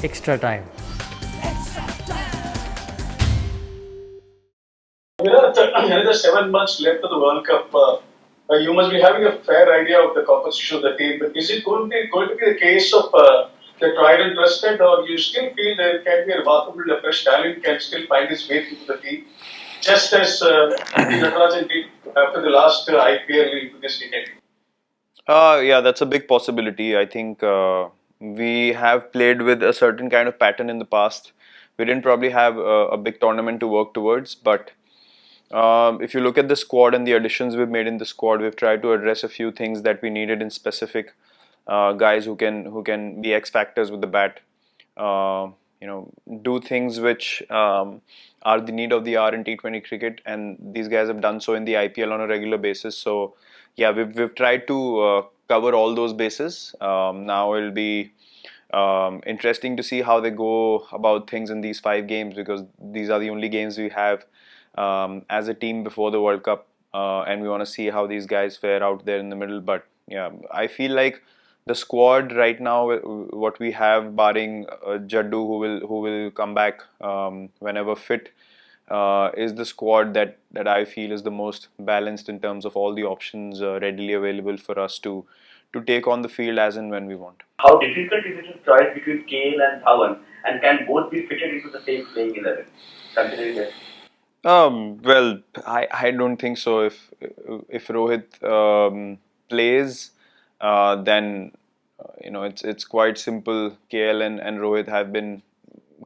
extra time. Another 7 months left of the World Cup. You must be having a fair idea of the composition of the team. But is it going to be the case of the tried and trusted, or you still feel there can be a remarkable fresh talent can still find its way into the team, just as Natarajan did after the last IPL into this decade? Yeah, that's a big possibility. I think we have played with a certain kind of pattern in the past. We didn't probably have a big tournament to work towards, but if you look at the squad and the additions we've made in the squad, we've tried to address a few things that we needed in specific guys who can be X factors with the bat. You know, do things which are the need of the hour in T20 cricket, and these guys have done so in the IPL on a regular basis. So, yeah, we've tried to cover all those bases. Now it'll be interesting to see how they go about things in these 5 games, because these are the only games we have as a team before the World Cup, and we want to see how these guys fare out there in the middle. But yeah, I feel like the squad right now, what we have, barring Jaddu, who will come back whenever fit, is the squad that I feel is the most balanced in terms of all the options readily available for us to take on the field as and when we want. How difficult is it to choose between Kane and Dhawan, and can both be fitted into the same playing 11? Considering that. Well, I don't think so. If Rohit plays, then it's quite simple. KL and Rohit have been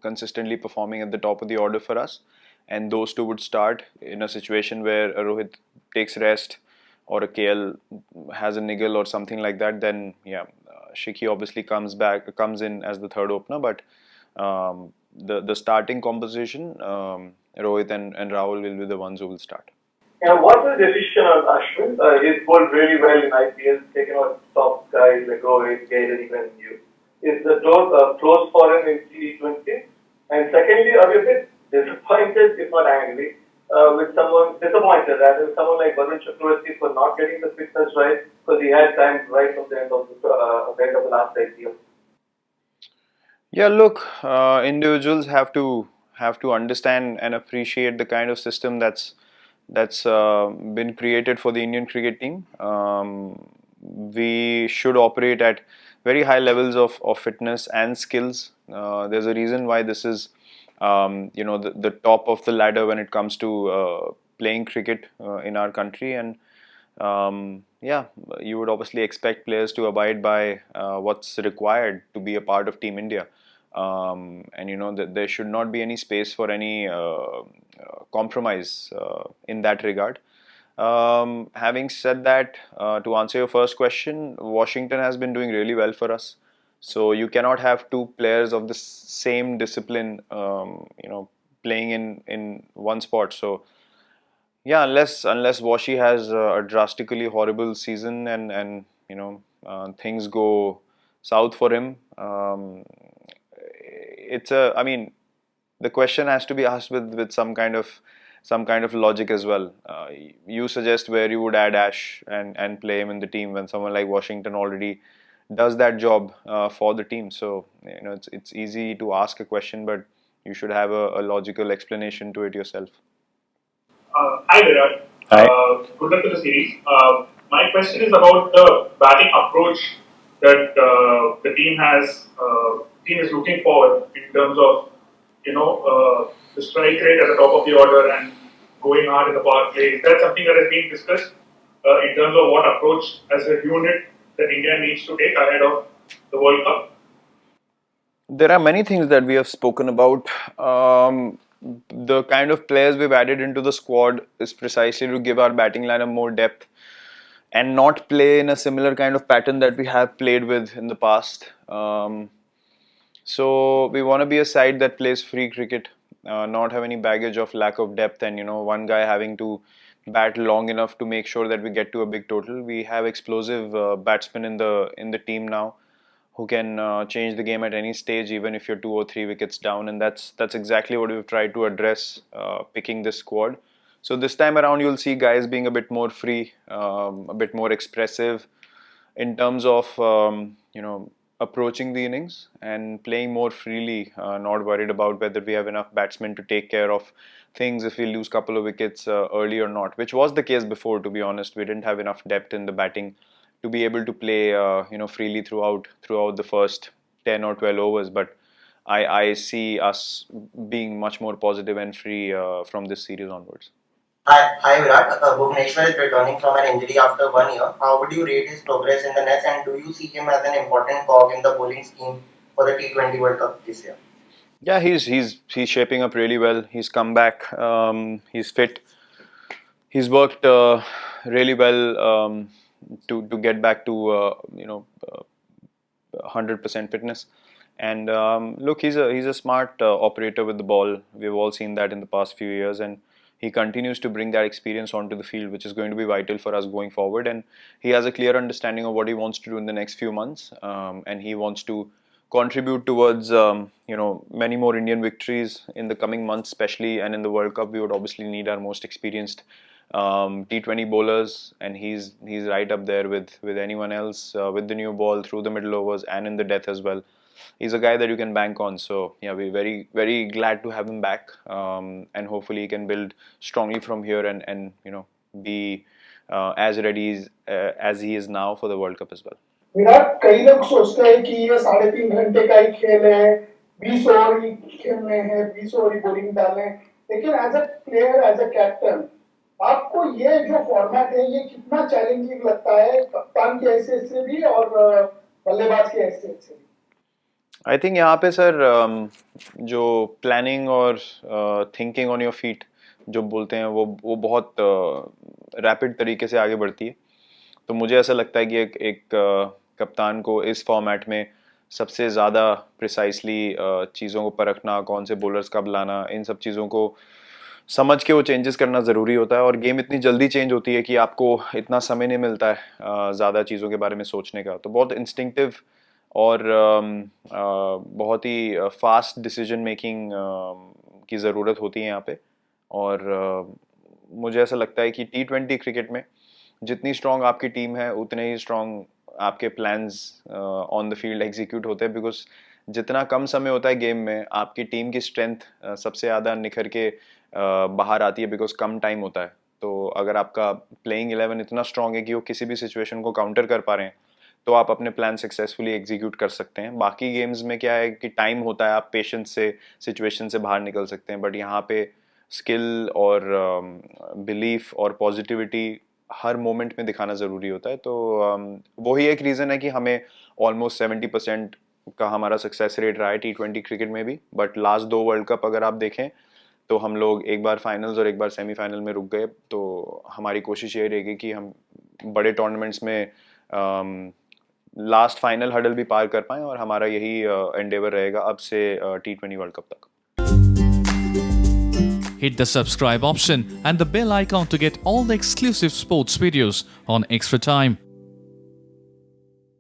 consistently performing at the top of the order for us, and those two would start in a situation where a Rohit takes rest or a KL has a niggle or something like that. Then yeah, Shikhi obviously comes in as the third opener, but the starting composition, Rohit and Rahul will be the ones who will start. And what's the decision of Ashwin? He's bowled really well in IPL, taken out top guys like Rohit, Gale, and even you. Is the door closed for him in T20? And secondly, are you a bit disappointed, if not angry, with someone, disappointed rather, with someone like Varun Chakravarti for not getting the fitness right, because he had time right from the end of the last IPL? Yeah, look, individuals have to understand and appreciate the kind of system that's been created for the Indian cricket team. We should operate at very high levels of fitness and skills. There's a reason why this is, the top of the ladder when it comes to playing cricket in our country. And yeah, you would obviously expect players to abide by what's required to be a part of Team India. And there should not be any space for any compromise in that regard. Having said that, to answer your first question, Washington has been doing really well for us. So you cannot have two players of the same discipline, playing in one spot. So yeah, unless Washi has a drastically horrible season and things go south for him, I mean, the question has to be asked with some kind of logic as well. You suggest where you would add Ash and play him in the team when someone like Washington already does that job for the team. So it's easy to ask a question, but you should have a logical explanation to it yourself. Hi Virat. Hi. Good luck to the series. My question is about the batting approach that the team has. Team is looking forward in terms of the strike rate at the top of the order and going hard in the power play. Is that something that has been discussed in terms of what approach as a unit that India needs to take ahead of the World Cup? There are many things that we have spoken about. The kind of players we've added into the squad is precisely to give our batting lineup more depth and not play in a similar kind of pattern that we have played with in the past. So we want to be a side that plays free cricket, not have any baggage of lack of depth, and one guy having to bat long enough to make sure that we get to a big total. We have explosive batsmen in the team now who can change the game at any stage, even if you're 2 or 3 wickets down, and that's exactly what we've tried to address picking this squad. So this time around, you'll see guys being a bit more free, a bit more expressive in terms of approaching the innings and playing more freely, not worried about whether we have enough batsmen to take care of things if we lose a couple of wickets early or not, which was the case before, to be honest. We didn't have enough depth in the batting to be able to play freely throughout the first 10 or 12 overs. But I see us being much more positive and free from this series onwards. Hi Virat. Bhuvneshwar is returning from an injury after 1 year. How would you rate his progress in the nets, and do you see him as an important cog in the bowling scheme for the T20 World Cup this year? Yeah, he's shaping up really well. He's come back. He's fit. He's worked really well to get back to 100% fitness. And look, he's a smart operator with the ball. We've all seen that in the past few years, and he continues to bring that experience onto the field, which is going to be vital for us going forward. And he has a clear understanding of what he wants to do in the next few months, and he wants to contribute towards many more Indian victories in the coming months, especially. And in the World Cup, we would obviously need our most experienced T20 bowlers, and he's right up there with anyone else with the new ball through the middle overs and in the death as well. He's a guy that you can bank on. So yeah, we're very, very glad to have him back, and hopefully he can build strongly from here and be as ready as he is now for the World Cup as well. Virat, कई लोग सोचते हैं कि ये 3.5 घंटे का ही खेल है, 20 ओवर ही खेलने हैं, 20 ओवर ही बॉलिंग डालने, लेकिन as a player, as a captain, आपको ये जो फॉर्मेट है ये कितना चैलेंजिंग लगता है, कप्तान की हैसियत से भी और बल्लेबाज की हैसियत से भी? आई थिंक यहाँ पे सर जो प्लानिंग और थिंकिंग ऑन योर फीट जो बोलते हैं वो बहुत रैपिड तरीके से आगे बढ़ती है. तो मुझे ऐसा लगता है कि एक कप्तान को इस फॉर्मेट में सबसे ज़्यादा प्रिसाइसली चीज़ों को परखना, कौन से बॉलर्स कब लाना, इन सब चीज़ों को समझ के वो चेंजेस करना ज़रूरी होता है. और गेम इतनी जल्दी चेंज होती है कि आपको इतना समय नहीं मिलता है ज़्यादा चीज़ों के बारे में सोचने का. तो बहुत इंस्टिंक्टिव और बहुत ही फास्ट डिसीजन मेकिंग की ज़रूरत होती है यहाँ पे. और मुझे ऐसा लगता है कि T20 क्रिकेट में जितनी स्ट्रॉन्ग आपकी टीम है उतने ही स्ट्रॉन्ग आपके plans on the field execute होते हैं. बिकॉज जितना कम समय होता है गेम में, आपकी टीम की स्ट्रेंथ सबसे ज़्यादा निखर के बाहर आती है, बिकॉज कम टाइम होता है. तो अगर आपका प्लेइंग 11 इतना स्ट्रॉन्ग है कि वो किसी भी सिचुएशन को काउंटर कर पा रहे हैं, तो आप अपने प्लान सक्सेसफुली एग्जीक्यूट कर सकते हैं. बाकी गेम्स में क्या है कि टाइम होता है, आप पेशेंस से सिचुएशन से बाहर निकल सकते हैं. बट यहाँ पे स्किल और बिलीफ और पॉजिटिविटी हर मोमेंट में दिखाना ज़रूरी होता है. तो वही एक रीज़न है कि हमें ऑलमोस्ट 70% का हमारा सक्सेस रेट रहा है T20 क्रिकेट में भी. बट लास्ट 2 वर्ल्ड कप अगर आप देखें तो हम लोग एक बार फाइनल्स और एक बार सेमीफाइनल में रुक गए. तो हमारी कोशिश ये रहेगी कि हम बड़े टूर्नामेंट्स में लास्ट फाइनल हडल भी पार कर पाएँ, और हमारा यही एंडेवर रहेगा अब से T20 वर्ल्ड कप तक. Hit the subscribe option and the bell icon to get all the exclusive sports videos on Extra Time.